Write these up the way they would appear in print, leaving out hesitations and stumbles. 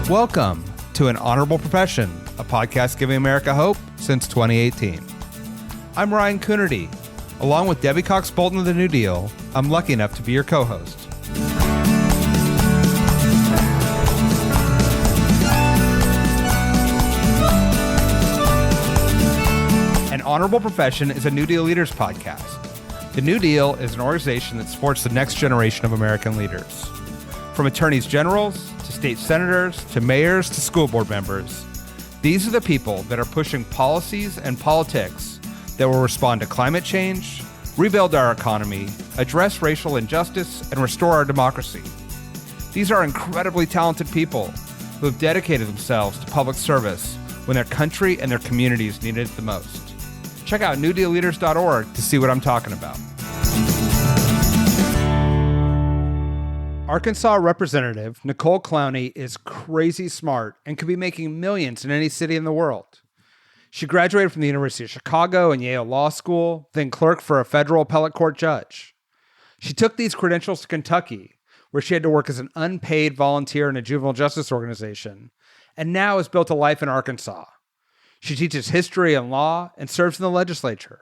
Welcome to An Honorable Profession, a podcast giving America hope since 2018. I'm Ryan Coonerty. Along with Debbie Cox Bolton of the New Deal, I'm lucky enough to be your co-host. An Honorable Profession is a New Deal Leaders podcast. The New Deal is an organization that supports the next generation of American leaders. From attorneys generals to state senators to mayors to school board members, these are the people that are pushing policies and politics that will respond to climate change, rebuild our economy, address racial injustice, and restore our democracy. These are incredibly talented people who have dedicated themselves to public service when their country and their communities needed it the most. Check out newdealleaders.org to see what I'm talking about. Arkansas Representative Nicole Clowney is crazy smart and could be making millions in any city in the world. She graduated from the University of Chicago and Yale Law School, then clerked for a federal appellate court judge. She took these credentials to Kentucky, where she had to work as an unpaid volunteer in a juvenile justice organization, and now has built a life in Arkansas. She teaches history and law and serves in the legislature.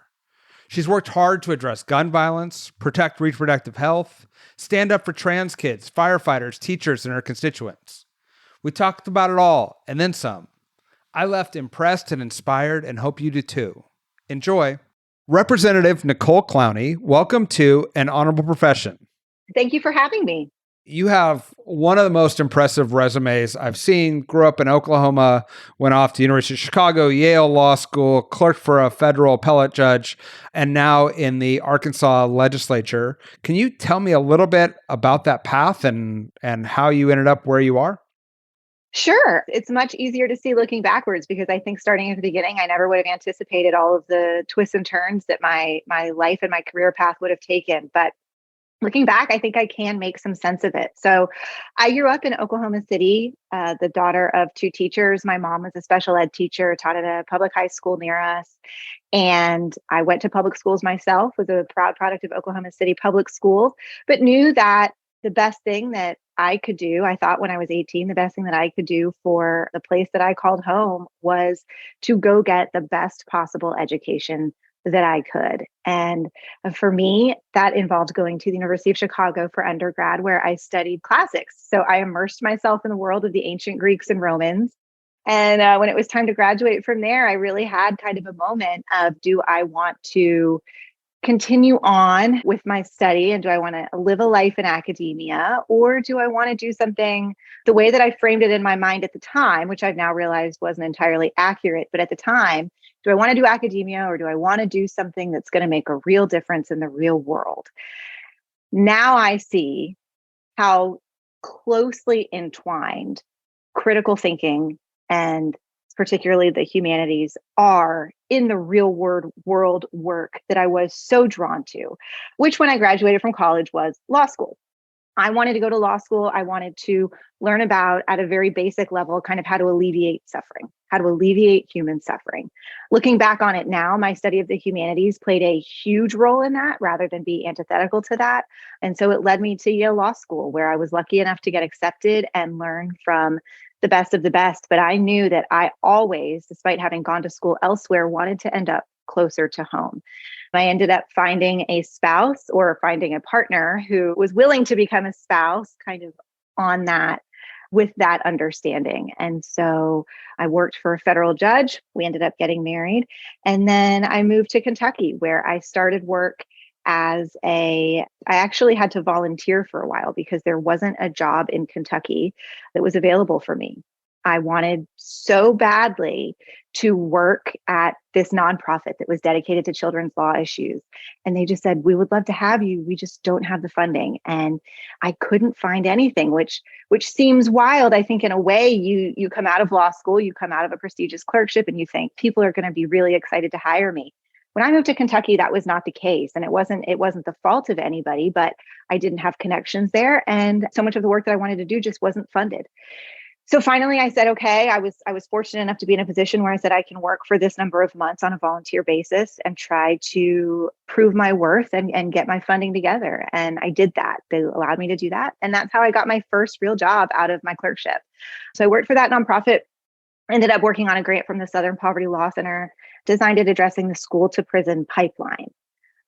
She's worked hard to address gun violence, protect reproductive health, stand up for trans kids, firefighters, teachers, and her constituents. We talked about it all, and then some. I left impressed and inspired and hope you do too. Enjoy. Representative Nicole Clowney, welcome to An Honorable Profession. Thank you for having me. You have one of the most impressive resumes I've seen. Grew up in Oklahoma, went off to the University of Chicago, Yale Law School, clerked for a federal appellate judge, and now in the Arkansas legislature. Can you tell me a little bit about that path and how you ended up where you are? Sure. It's much easier to see looking backwards because I think starting at the beginning, I never would have anticipated all of the twists and turns that my life and my career path would have taken. But looking back, I think I can make some sense of it. So I grew up in Oklahoma City, the daughter of two teachers. My mom was a special ed teacher, taught at a public high school near us. And I went to public schools myself, was a proud product of Oklahoma City public schools, but knew that the best thing that I could do, I thought when I was 18, the best thing that I could do for the place that I called home was to go get the best possible education that I could. And for me, that involved going to the University of Chicago for undergrad, where I studied classics. So I immersed myself in the world of the ancient Greeks and Romans. And when it was time to graduate from there, I really had kind of a moment of, do I want to continue on with my study and do I want to live a life in academia, or do I want to do something the way that I framed it in my mind at the time, which I've now realized wasn't entirely accurate, but at the time, do I want to do academia or do I want to do something that's going to make a real difference in the real world? Now I see how closely entwined critical thinking and particularly the humanities are in the real world work that I was so drawn to, which when I graduated from college was law school. I wanted to go to law school. I wanted to learn about, at a very basic level, kind of how to alleviate suffering, how to alleviate human suffering. Looking back on it now, my study of the humanities played a huge role in that rather than be antithetical to that. And so it led me to Yale Law School, where I was lucky enough to get accepted and learn from the best of the best. But I knew that I always, despite having gone to school elsewhere, wanted to end up closer to home. I ended up finding a spouse or finding a partner who was willing to become a spouse kind of on that, with that understanding. And so I worked for a federal judge. We ended up getting married. And then I moved to Kentucky, where I started work I actually had to volunteer for a while because there wasn't a job in Kentucky that was available for me. I wanted so badly to work at this nonprofit that was dedicated to children's law issues. And they just said, we would love to have you. We just don't have the funding. And I couldn't find anything, which seems wild. I think in a way, you come out of law school, you come out of a prestigious clerkship and you think people are going to be really excited to hire me. When I moved to Kentucky, that was not the case. And it wasn't the fault of anybody, but I didn't have connections there. And so much of the work that I wanted to do just wasn't funded. So finally I said, okay, I was fortunate enough to be in a position where I said I can work for this number of months on a volunteer basis and try to prove my worth and get my funding together. And I did that. They allowed me to do that. And that's how I got my first real job out of my clerkship. So I worked for that nonprofit, ended up working on a grant from the Southern Poverty Law Center designed at addressing the school to prison pipeline.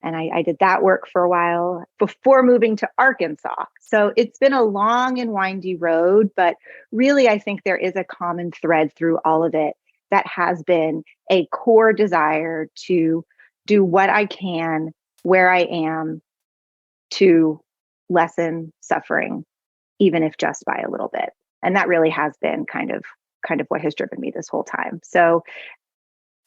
And I did that work for a while before moving to Arkansas. So it's been a long and windy road, but really, I think there is a common thread through all of it that has been a core desire to do what I can where I am to lessen suffering, even if just by a little bit. And that really has been kind of what has driven me this whole time. So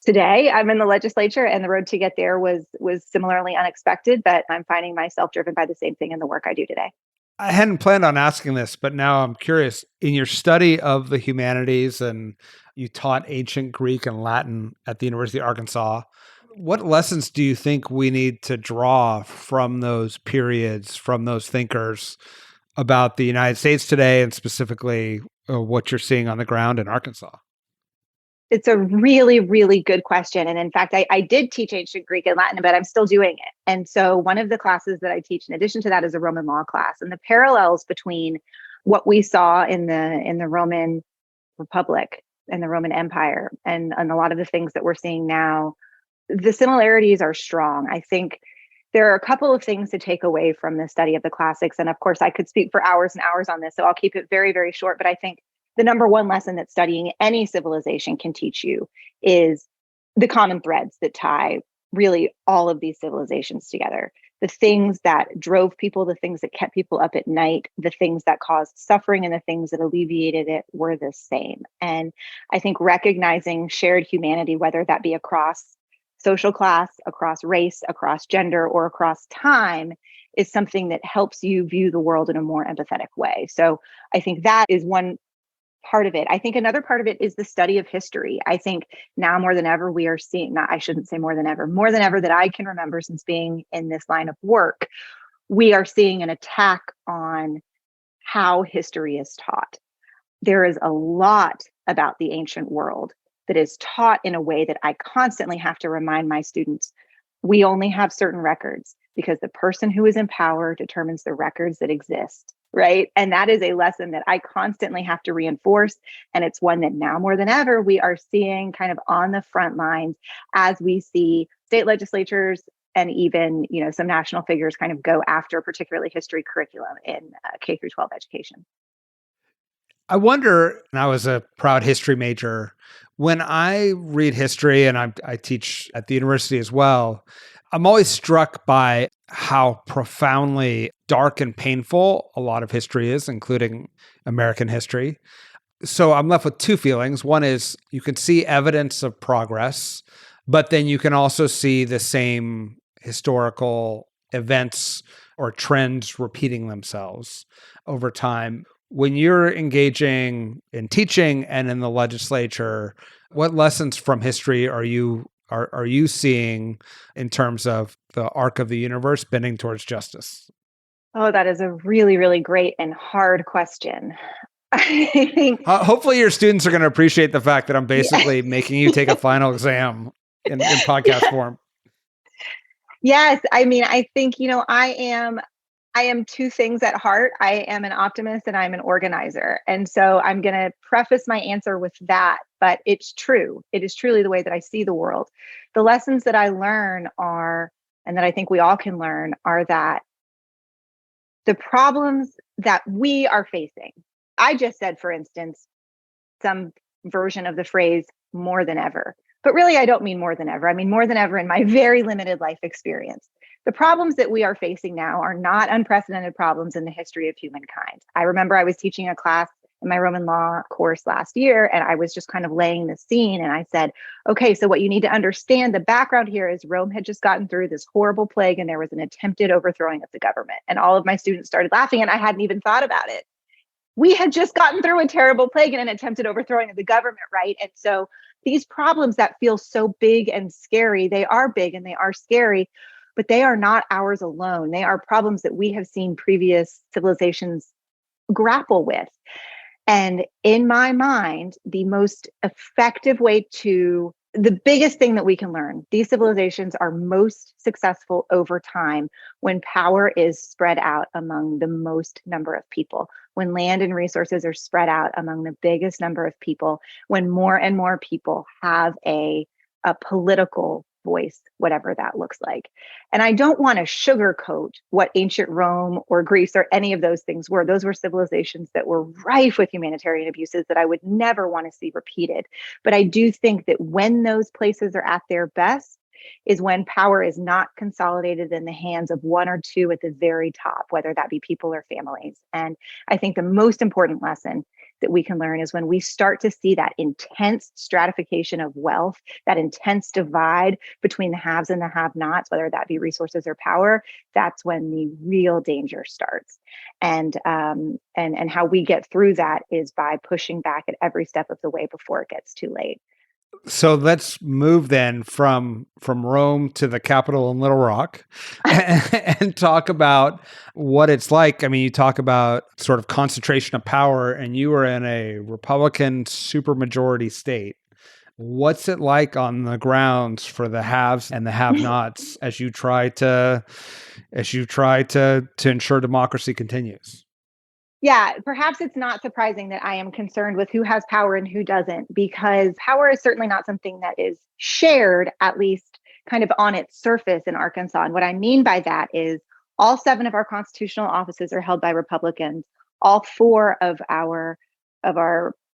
today, I'm in the legislature, and the road to get there was similarly unexpected, but I'm finding myself driven by the same thing in the work I do today. I hadn't planned on asking this, but now I'm curious. In your study of the humanities, and you taught ancient Greek and Latin at the University of Arkansas, what lessons do you think we need to draw from those periods, from those thinkers about the United States today, and specifically what you're seeing on the ground in Arkansas? It's a really, really good question. And in fact, I did teach ancient Greek and Latin, but I'm still doing it. And so one of the classes that I teach in addition to that is a Roman law class. And the parallels between what we saw in the Roman Republic and the Roman Empire and a lot of the things that we're seeing now, the similarities are strong. I think there are a couple of things to take away from the study of the classics. And of course, I could speak for hours and hours on this, so I'll keep it very, very short. But I think the number one lesson that studying any civilization can teach you is the common threads that tie really all of these civilizations together. The things that drove people, the things that kept people up at night, the things that caused suffering, and the things that alleviated it were the same. And I think recognizing shared humanity, whether that be across social class, across race, across gender, or across time, is something that helps you view the world in a more empathetic way. So I think that is one part of it. I think another part of it is the study of history. I think now more than ever, we are seeing, I shouldn't say more than ever that I can remember since being in this line of work, we are seeing an attack on how history is taught. There is a lot about the ancient world that is taught in a way that I constantly have to remind my students, we only have certain records because the person who is in power determines the records that exist. Right. And that is a lesson that I constantly have to reinforce. And it's one that now more than ever, we are seeing kind of on the front lines as we see state legislatures and even, some national figures kind of go after particularly history curriculum in K through 12 education. I wonder, and I was a proud history major, when I read history, and I teach at the university as well, I'm always struck by how profoundly dark and painful a lot of history is, including American history. So I'm left with two feelings. One is you can see evidence of progress, but then you can also see the same historical events or trends repeating themselves over time. When you're engaging in teaching and in the legislature, what lessons from history are you seeing in terms of the arc of the universe bending towards justice? Oh, that is a really, really great and hard question. I think Hopefully your students are going to appreciate the fact that I'm basically making you take a final exam in podcast form. Yes. I mean, I think, I am two things at heart. I am an optimist and I'm an organizer. And so I'm going to preface my answer with that, but it's true. It is truly the way that I see the world. The lessons that I learn are, and that I think we all can learn, are that the problems that we are facing, I just said, for instance, some version of the phrase more than ever, but really I don't mean more than ever. I mean more than ever in my very limited life experience. The problems that we are facing now are not unprecedented problems in the history of humankind. I remember I was teaching a class in my Roman law course last year, and I was just kind of laying the scene. And I said, okay, so what you need to understand, the background here is Rome had just gotten through this horrible plague, and there was an attempted overthrowing of the government. And all of my students started laughing, and I hadn't even thought about it. We had just gotten through a terrible plague and an attempted overthrowing of the government, right? And so these problems that feel so big and scary, they are big and they are scary, but they are not ours alone. They are problems that we have seen previous civilizations grapple with. And in my mind, the most effective way to, the biggest thing that we can learn, these civilizations are most successful over time when power is spread out among the most number of people, when land and resources are spread out among the biggest number of people, when more and more people have a political voice, whatever that looks like. And I don't want to sugarcoat what ancient Rome or Greece or any of those things were. Those were civilizations that were rife with humanitarian abuses that I would never want to see repeated. But I do think that when those places are at their best is when power is not consolidated in the hands of one or two at the very top, whether that be people or families. And I think the most important lesson that we can learn is when we start to see that intense stratification of wealth, that intense divide between the haves and the have-nots, whether that be resources or power, that's when the real danger starts. And how we get through that is by pushing back at every step of the way before it gets too late. So let's move then from Rome to the Capitol in Little Rock and talk about what it's like. I mean, you talk about sort of concentration of power, and you were in a Republican supermajority state. What's it like on the grounds for the haves and the have-nots as you try to ensure democracy continues? Yeah, perhaps it's not surprising that I am concerned with who has power and who doesn't, because power is certainly not something that is shared, at least kind of on its surface in Arkansas. And what I mean by that is all 7 of our constitutional offices are held by Republicans. All 4 of our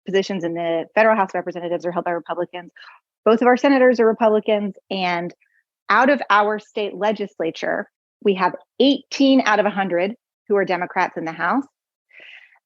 positions in the federal House of Representatives are held by Republicans. Both of our senators are Republicans. And out of our state legislature, we have 18 out of 100 who are Democrats in the House.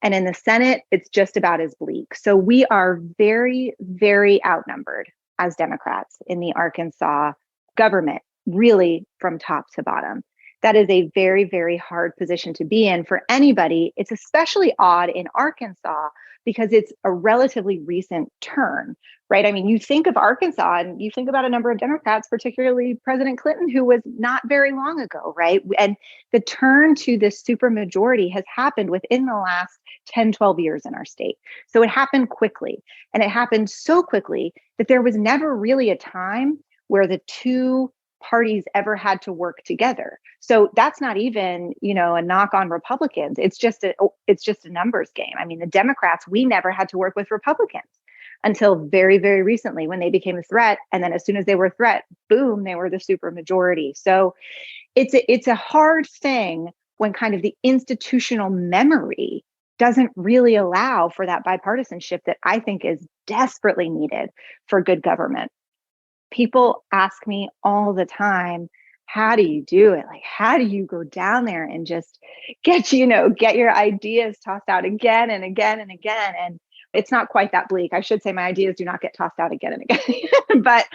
And in the Senate, it's just about as bleak. So we are very, very outnumbered as Democrats in the Arkansas government, really from top to bottom. That is a very, very hard position to be in for anybody. It's especially odd in Arkansas because it's a relatively recent turn, right? I mean, you think of Arkansas and you think about a number of Democrats, particularly President Clinton, who was not very long ago, right? And the turn to this supermajority has happened within the last 10, 12 years in our state. So it happened quickly. And it happened so quickly that there was never really a time where the two parties ever had to work together. So that's not even, a knock on Republicans. It's just a numbers game. I mean, the Democrats, we never had to work with Republicans until very, very recently when they became a threat. And then as soon as they were a threat, boom, they were the supermajority. So it's a hard thing when kind of the institutional memory doesn't really allow for that bipartisanship that I think is desperately needed for good government. People ask me all the time, how do you do it? Like, how do you go down there and just get your ideas tossed out again and again and again? And it's not quite that bleak. I should say my ideas do not get tossed out again and again, but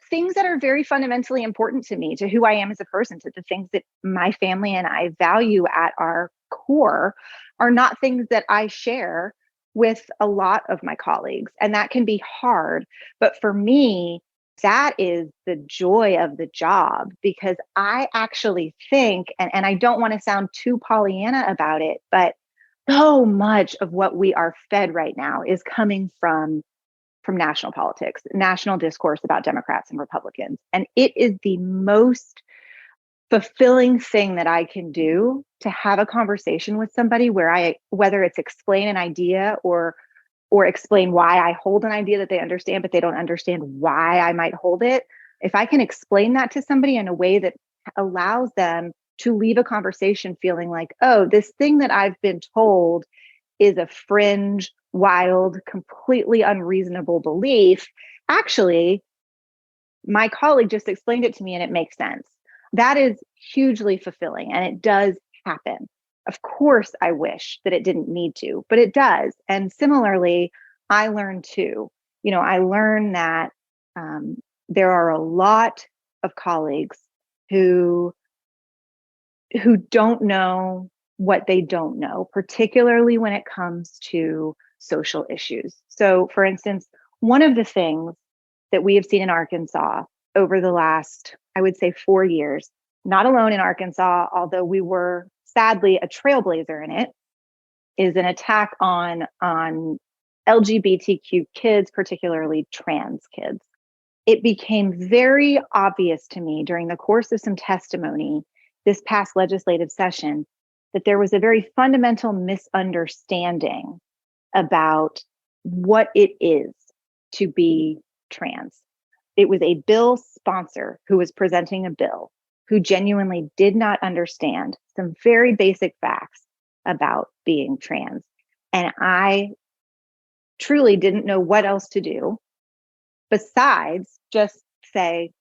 things that are very fundamentally important to me, to who I am as a person, to the things that my family and I value at our core are not things that I share with a lot of my colleagues. And that can be hard. But for me, that is the joy of the job, because I actually think, and I don't want to sound too Pollyanna about it, but so much of what we are fed right now is coming from national politics, national discourse about Democrats and Republicans. And it is the most fulfilling thing that I can do to have a conversation with somebody whether it's explain an idea or explain why I hold an idea that they understand, but they don't understand why I might hold it. If I can explain that to somebody in a way that allows them to leave a conversation feeling like, oh, this thing that I've been told is a fringe, wild, completely unreasonable belief. Actually, my colleague just explained it to me and it makes sense. That is hugely fulfilling, and it does happen. Of course, I wish that it didn't need to, but it does. And similarly, I learned too. I learned that there are a lot of colleagues who don't know what they don't know, particularly when it comes to social issues. So, for instance, one of the things that we have seen in Arkansas over the last, I would say, 4 years, not alone in Arkansas, although we were sadly a trailblazer in it, is an attack on LGBTQ kids, particularly trans kids. It became very obvious to me during the course of some testimony this past legislative session that there was a very fundamental misunderstanding about what it is to be trans. It was a bill sponsor who was presenting a bill who genuinely did not understand some very basic facts about being trans. And I truly didn't know what else to do besides just say,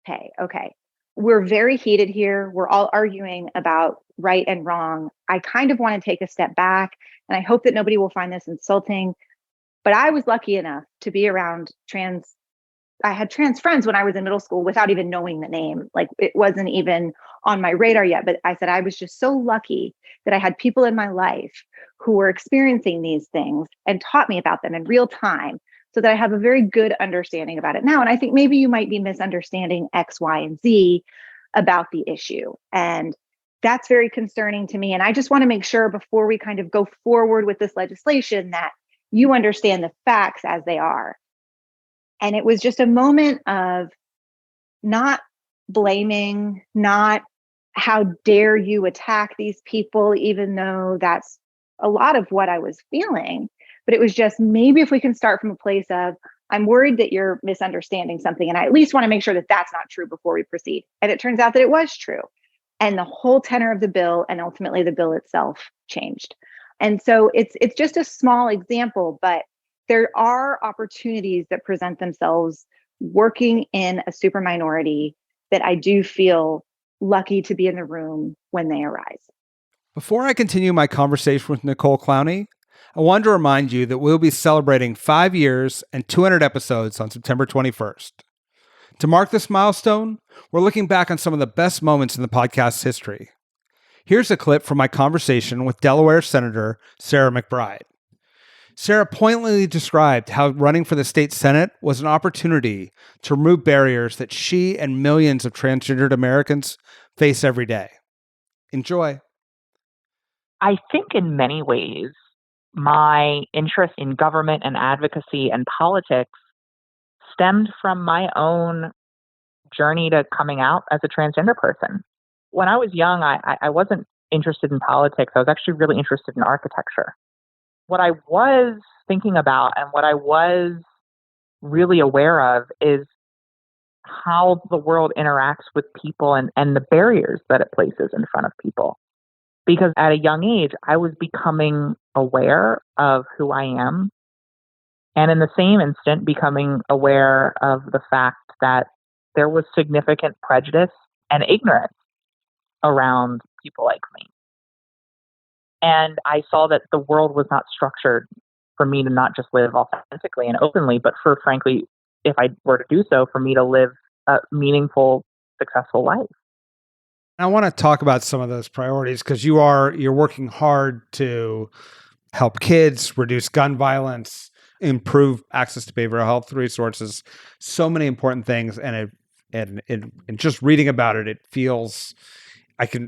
hey, okay, we're very heated here. We're all arguing about right and wrong. I kind of want to take a step back, and I hope that nobody will find this insulting. But I was lucky enough to be around trans. I had trans friends when I was in middle school without even knowing the name. Like, it wasn't even on my radar yet. But I said I was just so lucky that I had people in my life who were experiencing these things and taught me about them in real time, so that I have a very good understanding about it now. And I think maybe you might be misunderstanding X, Y, and Z about the issue. And that's very concerning to me. And I just want to make sure before we kind of go forward with this legislation that you understand the facts as they are. And it was just a moment of not blaming, not how dare you attack these people, even though that's a lot of what I was feeling. But it was just, maybe if we can start from a place of, I'm worried that you're misunderstanding something, and I at least want to make sure that that's not true before we proceed. And it turns out that it was true. And the whole tenor of the bill, and ultimately the bill itself, changed. And so it's just a small example, but there are opportunities that present themselves working in a super minority that I do feel lucky to be in the room when they arise. Before I continue my conversation with Nicole Clowney, I wanted to remind you that we'll be celebrating 5 years and 200 episodes on September 21st. To mark this milestone, we're looking back on some of the best moments in the podcast's history. Here's a clip from my conversation with Delaware Senator Sarah McBride. Sarah pointedly described how running for the state Senate was an opportunity to remove barriers that she and millions of transgendered Americans face every day. Enjoy. I think in many ways, my interest in government and advocacy and politics stemmed from my own journey to coming out as a transgender person. When I was young, I wasn't interested in politics. I was actually really interested in architecture. What I was thinking about and what I was really aware of is how the world interacts with people and the barriers that it places in front of people. Because at a young age, I was becoming aware of who I am, and in the same instant, becoming aware of the fact that there was significant prejudice and ignorance around people like me. And I saw that the world was not structured for me to not just live authentically and openly, but for, frankly, if I were to do so, for me to live a meaningful, successful life. I want to talk about some of those priorities because you're working hard to help kids, reduce gun violence, improve access to behavioral health resources, so many important things. And just reading about it, it feels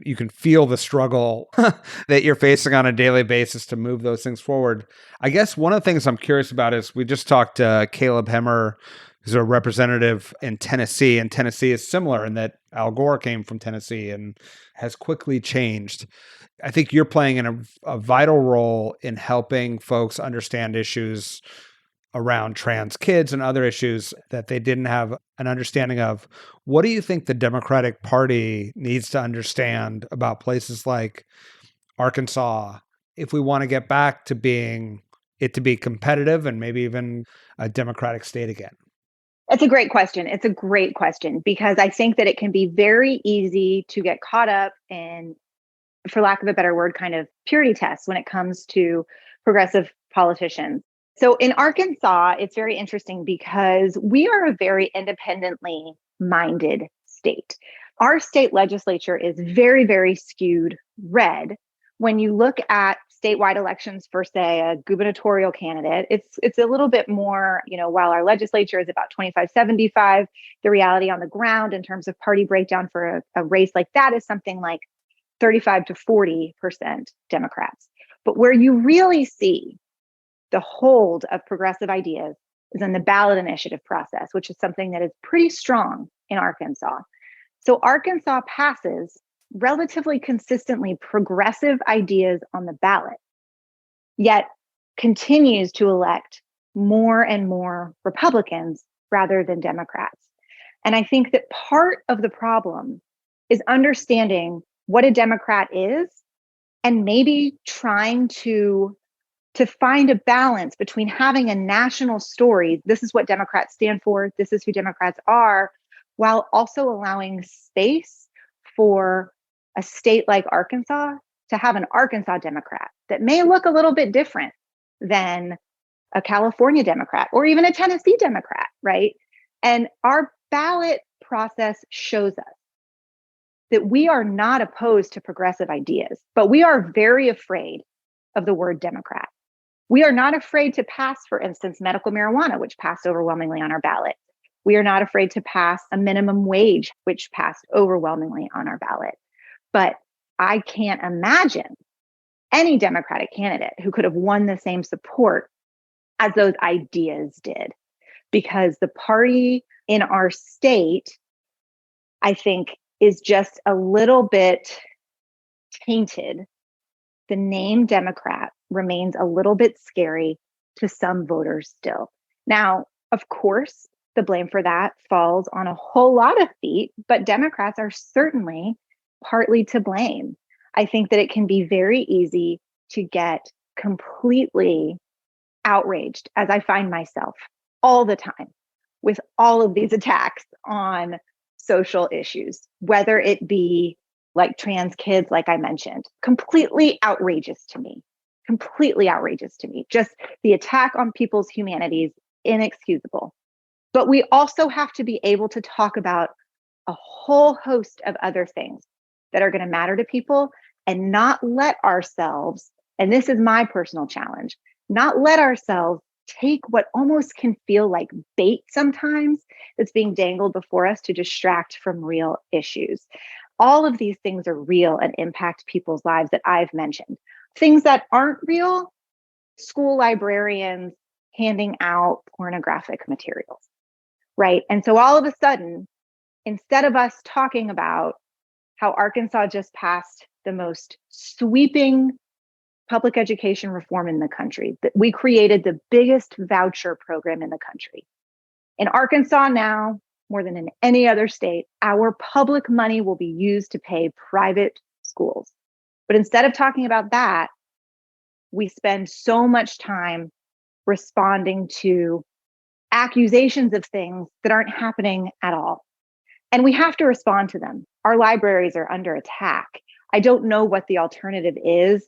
you can feel the struggle that you're facing on a daily basis to move those things forward. I guess one of the things I'm curious about is we just talked to Caleb Hemmer, who's a representative in Tennessee, and Tennessee is similar in that Al Gore came from Tennessee and has quickly changed. I think you're playing a vital role in helping folks understand issues around trans kids and other issues that they didn't have an understanding of. What do you think the Democratic Party needs to understand about places like Arkansas if we want to get back to being it to be competitive and maybe even a democratic state again? It's a great question. It's a great question because I think that it can be very easy to get caught up in, for lack of a better word, kind of purity tests when it comes to progressive politicians. So in Arkansas, it's very interesting because we are a very independently minded state. Our state legislature is very, very skewed red. When you look at statewide elections for, say, a gubernatorial candidate, it's a little bit more, while our legislature is about 25-75, the reality on the ground in terms of party breakdown for a race like that is something like 35 to 40% Democrats. But where you really see the hold of progressive ideas is in the ballot initiative process, which is something that is pretty strong in Arkansas. So Arkansas passes relatively consistently progressive ideas on the ballot, yet continues to elect more and more Republicans rather than Democrats. And I think that part of the problem is understanding what a Democrat is and maybe trying to find a balance between having a national story, this is what Democrats stand for, this is who Democrats are, while also allowing space for a state like Arkansas to have an Arkansas Democrat that may look a little bit different than a California Democrat or even a Tennessee Democrat, right? And our ballot process shows us that we are not opposed to progressive ideas, but we are very afraid of the word Democrat. We are not afraid to pass, for instance, medical marijuana, which passed overwhelmingly on our ballot. We are not afraid to pass a minimum wage, which passed overwhelmingly on our ballot. But I can't imagine any Democratic candidate who could have won the same support as those ideas did, because the party in our state, I think, is just a little bit tainted. The name Democrat remains a little bit scary to some voters still. Now, of course, the blame for that falls on a whole lot of feet, but Democrats are certainly partly to blame. I think that it can be very easy to get completely outraged, as I find myself all the time with all of these attacks on social issues, whether it be like trans kids, like I mentioned, completely outrageous to me. Just the attack on people's humanities, inexcusable. But we also have to be able to talk about a whole host of other things that are going to matter to people and not let ourselves, and this is my personal challenge, not let ourselves take what almost can feel like bait sometimes that's being dangled before us to distract from real issues. All of these things are real and impact people's lives that I've mentioned. Things that aren't real, school librarians handing out pornographic materials, right? And so all of a sudden, instead of us talking about how Arkansas just passed the most sweeping public education reform in the country, that we created the biggest voucher program in the country. In Arkansas now, more than in any other state, our public money will be used to pay private schools. But instead of talking about that, we spend so much time responding to accusations of things that aren't happening at all. And we have to respond to them. Our libraries are under attack. I don't know what the alternative is,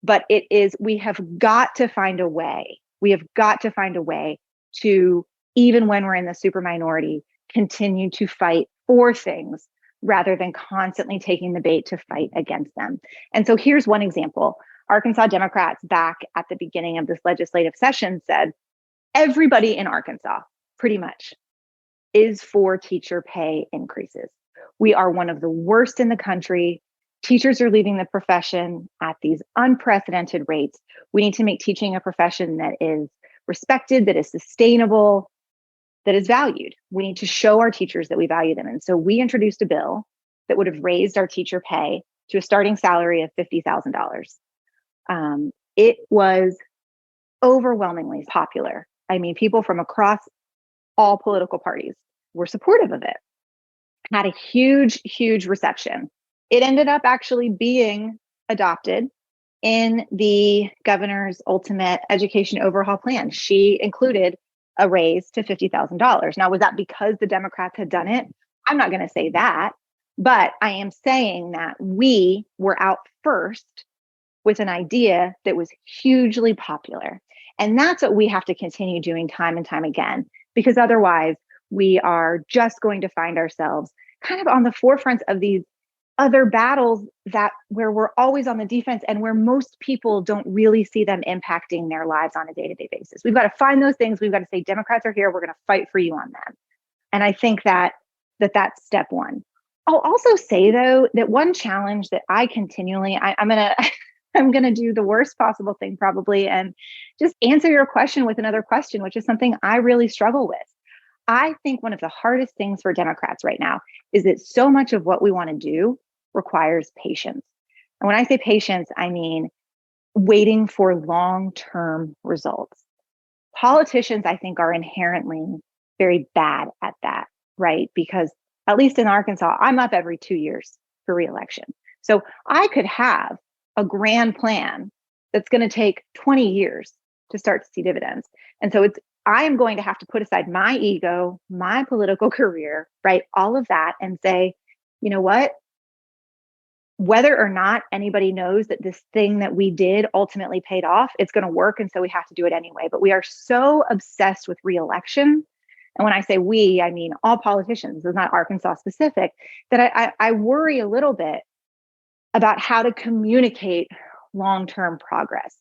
but it is, we have got to find a way. We have got to find a way to, even when we're in the superminority, continue to fight for things rather than constantly taking the bait to fight against them. And so here's one example. Arkansas Democrats back at the beginning of this legislative session said, everybody in Arkansas, pretty much, is for teacher pay increases. We are one of the worst in the country. Teachers are leaving the profession at these unprecedented rates. We need to make teaching a profession that is respected, that is sustainable, that is valued. We need to show our teachers that we value them. And so we introduced a bill that would have raised our teacher pay to a starting salary of $50,000. It was overwhelmingly popular. I mean, people from across all political parties were supportive of it. Had a huge, huge reception. It ended up actually being adopted in the governor's ultimate education overhaul plan. She included a raise to $50,000. Now, was that because the Democrats had done it? I'm not going to say that, but I am saying that we were out first with an idea that was hugely popular. And that's what we have to continue doing time and time again, because otherwise we are just going to find ourselves kind of on the forefront of these other battles that where we're always on the defense and where most people don't really see them impacting their lives on a day-to-day basis. We've got to find those things. We've got to say, Democrats are here. We're going to fight for you on them. And I think that's step one. I'll also say, though, that one challenge that I continually, I'm going to I'm going to do the worst possible thing probably and just answer your question with another question, which is something I really struggle with. I think one of the hardest things for Democrats right now is that so much of what we want to do requires patience. And when I say patience, I mean waiting for long-term results. Politicians, I think, are inherently very bad at that, right? Because at least in Arkansas, I'm up every 2 years for reelection. So I could have a grand plan that's going to take 20 years to start to see dividends. And so I am going to have to put aside my ego, my political career, right? All of that and say, you know what? Whether or not anybody knows that this thing that we did ultimately paid off, it's going to work. And so we have to do it anyway. But we are so obsessed with reelection. And when I say we, I mean all politicians, it's not Arkansas specific, that I worry a little bit about how to communicate long-term progress.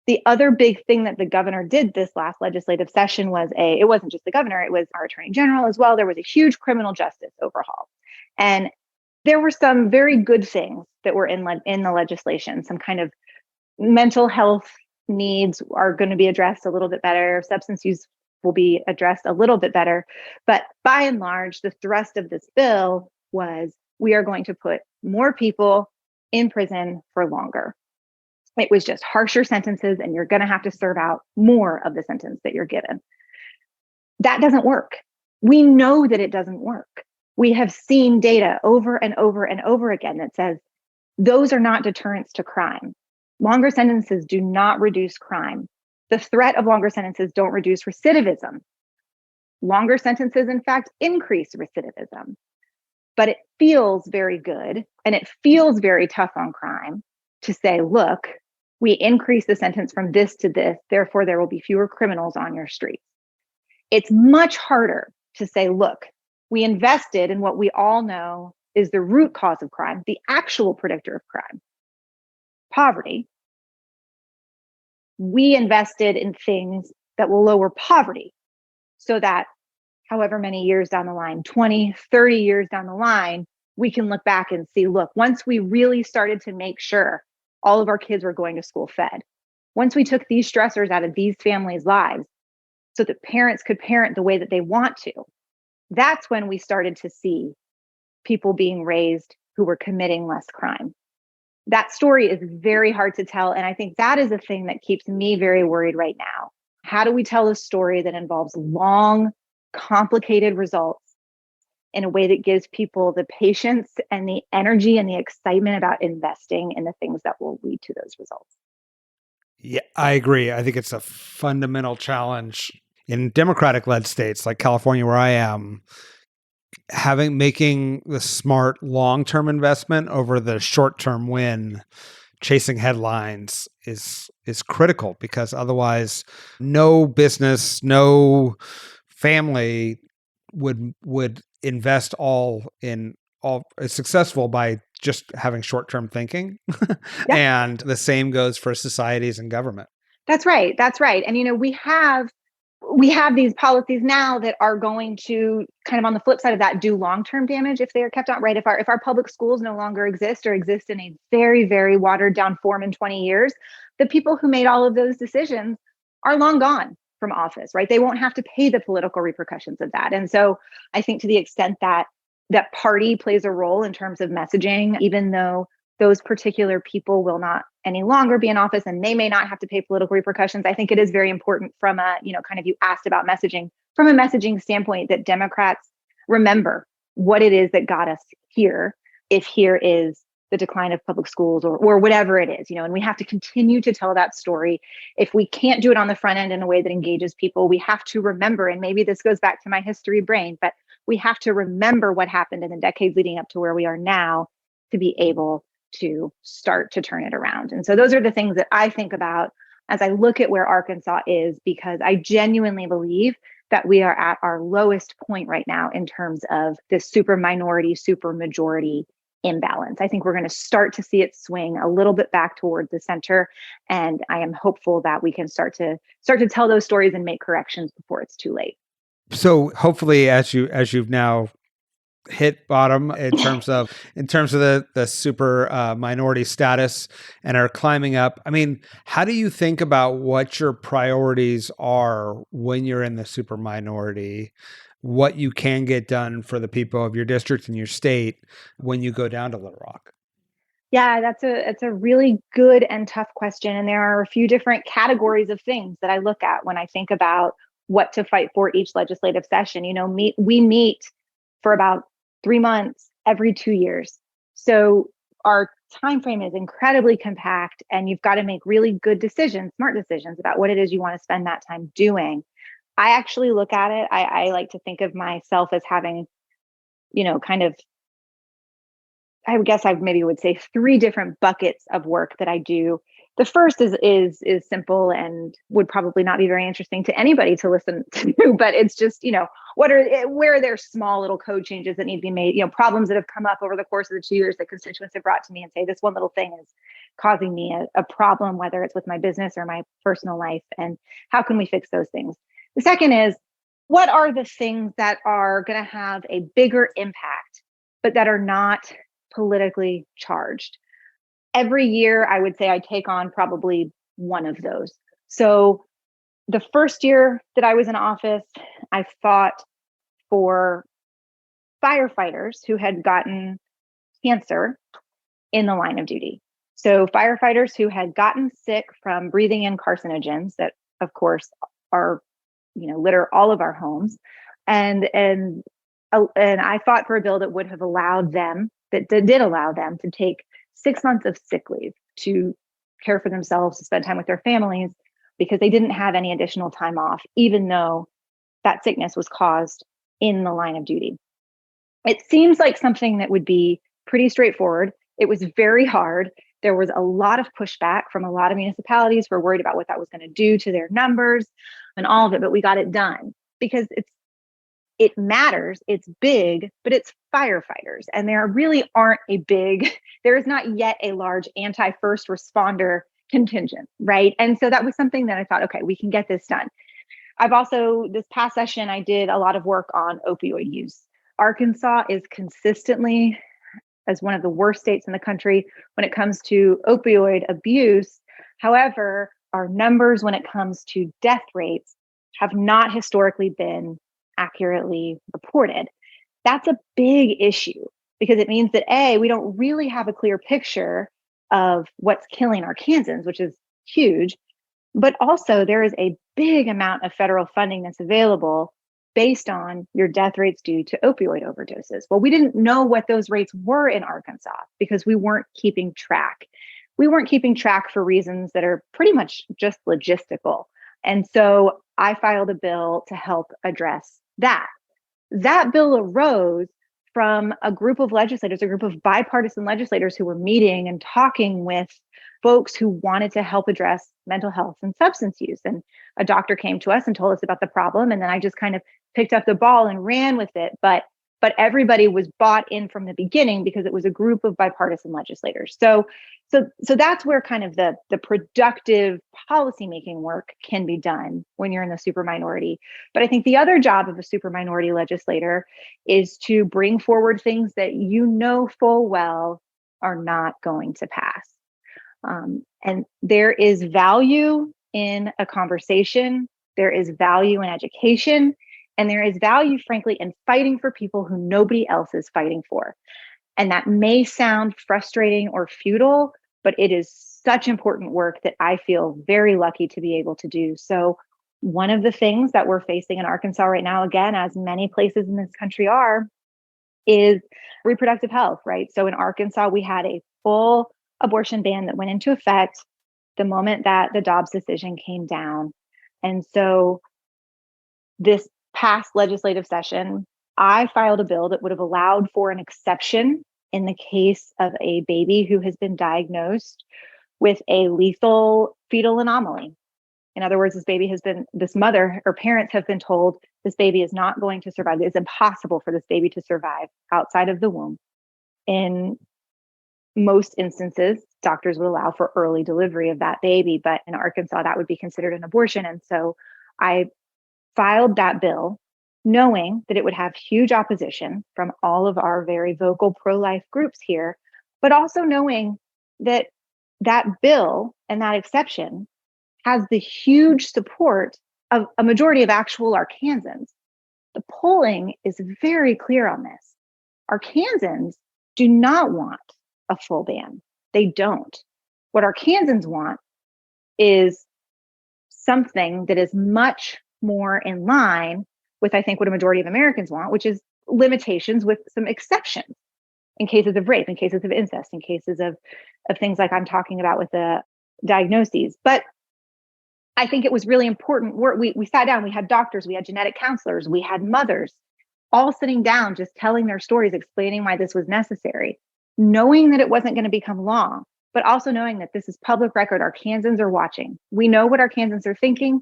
The other big thing that the governor did this last legislative session was it wasn't just the governor, it was our attorney general as well. There was a huge criminal justice overhaul. And there were some very good things that were in the legislation. Some kind of mental health needs are going to be addressed a little bit better. Substance use will be addressed a little bit better. But by and large, the thrust of this bill was we are going to put more people in prison for longer. It was just harsher sentences, and you're going to have to serve out more of the sentence that you're given. That doesn't work. We know that it doesn't work. We have seen data over and over and over again that says those are not deterrents to crime. Longer sentences do not reduce crime. The threat of longer sentences don't reduce recidivism. Longer sentences, in fact, increase recidivism. But it feels very good and it feels very tough on crime to say, look, we increase the sentence from this to this, therefore there will be fewer criminals on your streets. It's much harder to say, look, we invested in what we all know is the root cause of crime, the actual predictor of crime, poverty. We invested in things that will lower poverty so that however many years down the line, 20, 30 years down the line, we can look back and see, look, once we really started to make sure all of our kids were going to school fed, once we took these stressors out of these families' lives so that parents could parent the way that they want to, that's when we started to see people being raised who were committing less crime. That story is very hard to tell. And I think that is a thing that keeps me very worried right now. How do we tell a story that involves long, complicated results in a way that gives people the patience and the energy and the excitement about investing in the things that will lead to those results? Yeah, I agree. I think it's a fundamental challenge in Democratic-led states like California, where I am. Making the smart long-term investment over the short-term win, chasing headlines is critical, because otherwise no business, no family would invest all is successful by just having short-term thinking. Yep. And the same goes for societies and government. That's right. That's right. And we have these policies now that are going to kind of on the flip side of that do long-term damage if they are kept on, right? If our public schools no longer exist or exist in a very, very watered down form in 20 years, the people who made all of those decisions are long gone from office, right? They won't have to pay the political repercussions of that. And so I think to the extent that party plays a role in terms of messaging, even though those particular people will not any longer be in office and they may not have to pay political repercussions, I think it is very important from you asked about messaging, from a messaging standpoint, that Democrats remember what it is that got us here, if here is the decline of public schools or whatever it is, and we have to continue to tell that story. If we can't do it on the front end in a way that engages people, we have to remember, and maybe this goes back to my history brain, but we have to remember what happened in the decades leading up to where we are now to be able to start to turn it around. And so those are the things that I think about as I look at where Arkansas is, because I genuinely believe that we are at our lowest point right now in terms of this super minority, super majority imbalance. I think we're going to start to see it swing a little bit back toward the center. And I am hopeful that we can start to tell those stories and make corrections before it's too late. So hopefully, as you've now hit bottom in terms of the super minority status and are climbing up. I mean, how do you think about what your priorities are when you're in the super minority? What you can get done for the people of your district and your state when you go down to Little Rock? Yeah, it's a really good and tough question. And there are a few different categories of things that I look at when I think about what to fight for each legislative session. We meet for about 3 months every 2 years. So our time frame is incredibly compact, and you've got to make really good decisions, smart decisions about what it is you want to spend that time doing. I actually look at it. I like to think of myself as having, kind of, I guess I maybe would say 3 different buckets of work that I do. The first is simple and would probably not be very interesting to anybody to listen to, but it's just, where are there small little code changes that need to be made, problems that have come up over the course of the 2 years that constituents have brought to me and say, this one little thing is causing me a problem, whether it's with my business or my personal life, and how can we fix those things? The second is, what are the things that are going to have a bigger impact, but that are not politically charged? Every year, I would say I take on probably one of those. So the first year that I was in office, I fought for firefighters who had gotten cancer in the line of duty. So firefighters who had gotten sick from breathing in carcinogens that, of course, are, litter all of our homes. And I fought for a bill that would have allowed them, that did allow them to take 6 months of sick leave to care for themselves, to spend time with their families, because they didn't have any additional time off, even though that sickness was caused in the line of duty. It seems like something that would be pretty straightforward. It was very hard. There was a lot of pushback from a lot of municipalities who were worried about what that was going to do to their numbers and all of it, but we got it done because it matters. It's big, but it's firefighters. And there is not yet a large anti-first responder contingent, right? And so that was something that I thought, okay, we can get this done. I've also, this past session, I did a lot of work on opioid use. Arkansas is consistently as one of the worst states in the country when it comes to opioid abuse. However, our numbers when it comes to death rates have not historically been accurately reported. That's a big issue because it means that we don't really have a clear picture of what's killing Arkansans, which is huge. But also there is a big amount of federal funding that's available based on your death rates due to opioid overdoses. Well, we didn't know what those rates were in Arkansas because we weren't keeping track. We weren't keeping track for reasons that are pretty much just logistical. And so I filed a bill to help address that. That bill arose from a group of legislators, a group of bipartisan legislators who were meeting and talking with folks who wanted to help address mental health and substance use. And a doctor came to us and told us about the problem. And then I just kind of picked up the ball and ran with it. But everybody was bought in from the beginning because it was a group of bipartisan legislators. So that's where kind of the productive policymaking work can be done when you're in the super minority. But I think the other job of a super minority legislator is to bring forward things that you know full well are not going to pass. And there is value in a conversation. There is value in education. And there is value, frankly, in fighting for people who nobody else is fighting for. And that may sound frustrating or futile, but it is such important work that I feel very lucky to be able to do. So one of the things that we're facing in Arkansas right now, again, as many places in this country are, is reproductive health, right? So in Arkansas, we had a full abortion ban that went into effect the moment that the Dobbs decision came down. And so this past legislative session, I filed a bill that would have allowed for an exception in the case of a baby who has been diagnosed with a lethal fetal anomaly. In other words, this mother or parents have been told this baby is not going to survive. It's impossible for this baby to survive outside of the womb. In most instances, doctors would allow for early delivery of that baby, but in Arkansas, that would be considered an abortion. And so I filed that bill knowing that it would have huge opposition from all of our very vocal pro-life groups here, but also knowing that that bill and that exception has the huge support of a majority of actual Arkansans. The polling is very clear on this. Arkansans do not want a full ban. They don't. What Arkansans want is something that is much more in line with, I think, what a majority of Americans want, which is limitations with some exceptions in cases of rape, in cases of incest, in cases of things like I'm talking about with the diagnoses. But I think it was really important. We sat down, we had doctors, we had genetic counselors, we had mothers all sitting down, just telling their stories, explaining why this was necessary, knowing that it wasn't going to become law, but also knowing that this is public record. Arkansans are watching. We know what Arkansans are thinking,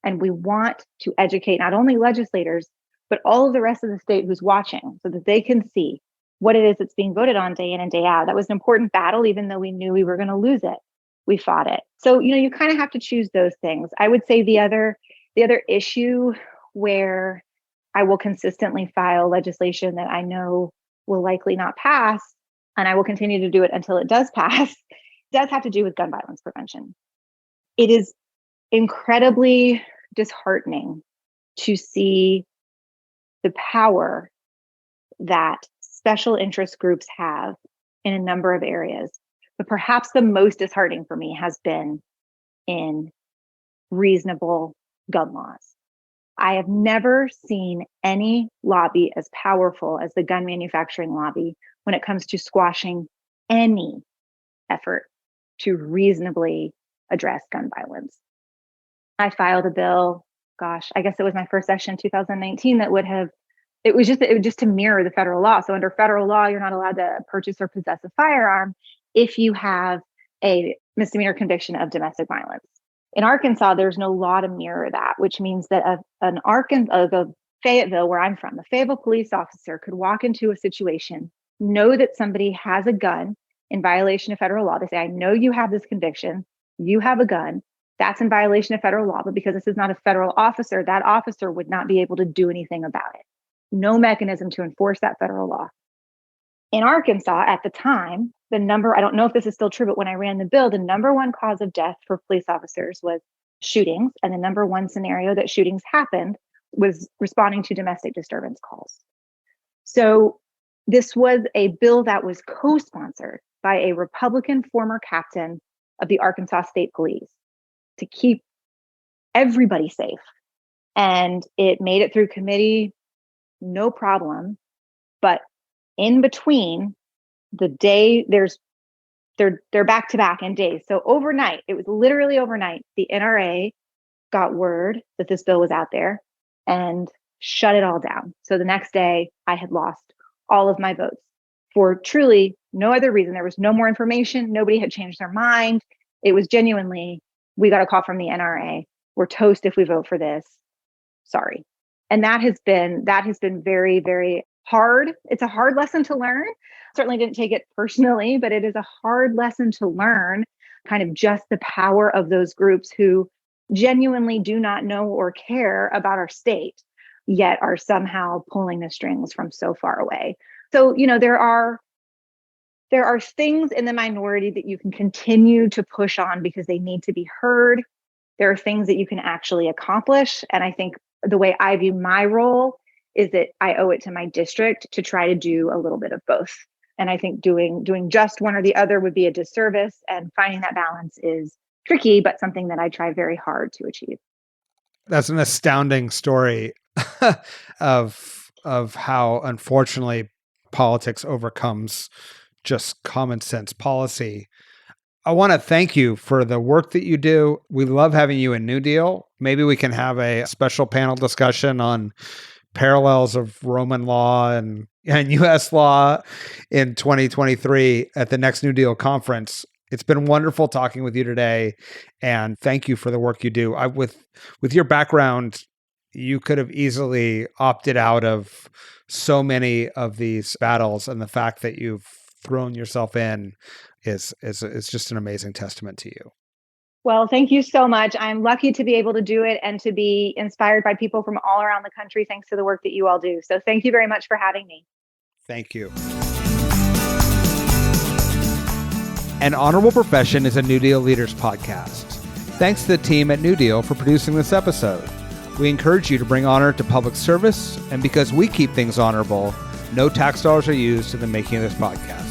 and we want to educate not only legislators, but all of the rest of the state who's watching so that they can see what it is that's being voted on day in and day out. That was an important battle, even though we knew we were going to lose it. We fought it. So, you kind of have to choose those things. I would say the other issue where I will consistently file legislation that I know will likely not pass, and I will continue to do it until it does pass, does have to do with gun violence prevention. It is incredibly disheartening to see the power that special interest groups have in a number of areas. But perhaps the most disheartening for me has been in reasonable gun laws. I have never seen any lobby as powerful as the gun manufacturing lobby when it comes to squashing any effort to reasonably address gun violence. I filed a bill, I guess it was my first session in 2019 it was just to mirror the federal law. So under federal law, you're not allowed to purchase or possess a firearm if you have a misdemeanor conviction of domestic violence. In Arkansas, there's no law to mirror that, which means that the Fayetteville, where I'm from, the Fayetteville police officer could walk into a situation, know that somebody has a gun in violation of federal law. They say, I know you have this conviction, you have a gun, that's in violation of federal law, but because this is not a federal officer, that officer would not be able to do anything about it. No mechanism to enforce that federal law. In Arkansas at the time, I don't know if this is still true, but when I ran the bill, the number one cause of death for police officers was shootings. And the number one scenario that shootings happened was responding to domestic disturbance calls. So this was a bill that was co-sponsored by a Republican former captain of the Arkansas State Police to keep everybody safe. And it made it through committee, no problem. But in between the day, they're back to back in days. So overnight, it was literally overnight, the NRA got word that this bill was out there and shut it all down. So the next day I had lost all of my votes for truly no other reason. There was no more information. Nobody had changed their mind. It was genuinely, we got a call from the NRA. We're toast if we vote for this. Sorry. And that has been very, very hard. It's a hard lesson to learn. Certainly didn't take it personally, but it is a hard lesson to learn, kind of just the power of those groups who genuinely do not know or care about our state, yet are somehow pulling the strings from so far away. So, there are things in the minority that you can continue to push on because they need to be heard. There are things that you can actually accomplish. And I think the way I view my role is that I owe it to my district to try to do a little bit of both. And I think doing just one or the other would be a disservice, and finding that balance is tricky, but something that I try very hard to achieve. That's an astounding story of how, unfortunately, politics overcomes just common sense policy. I want to thank you for the work that you do. We love having you in New Deal. Maybe we can have a special panel discussion on parallels of Roman law and U.S. law in 2023 at the next New Deal conference. It's been wonderful talking with you today, and thank you for the work you do. With your background, you could have easily opted out of so many of these battles, and the fact that you've thrown yourself in is just an amazing testament to you. Well, thank you so much. I'm lucky to be able to do it and to be inspired by people from all around the country thanks to the work that you all do. So thank you very much for having me. Thank you. An Honorable Profession is a New Deal Leaders podcast. Thanks to the team at New Deal for producing this episode. We encourage you to bring honor to public service, and because we keep things honorable, no tax dollars are used in the making of this podcast.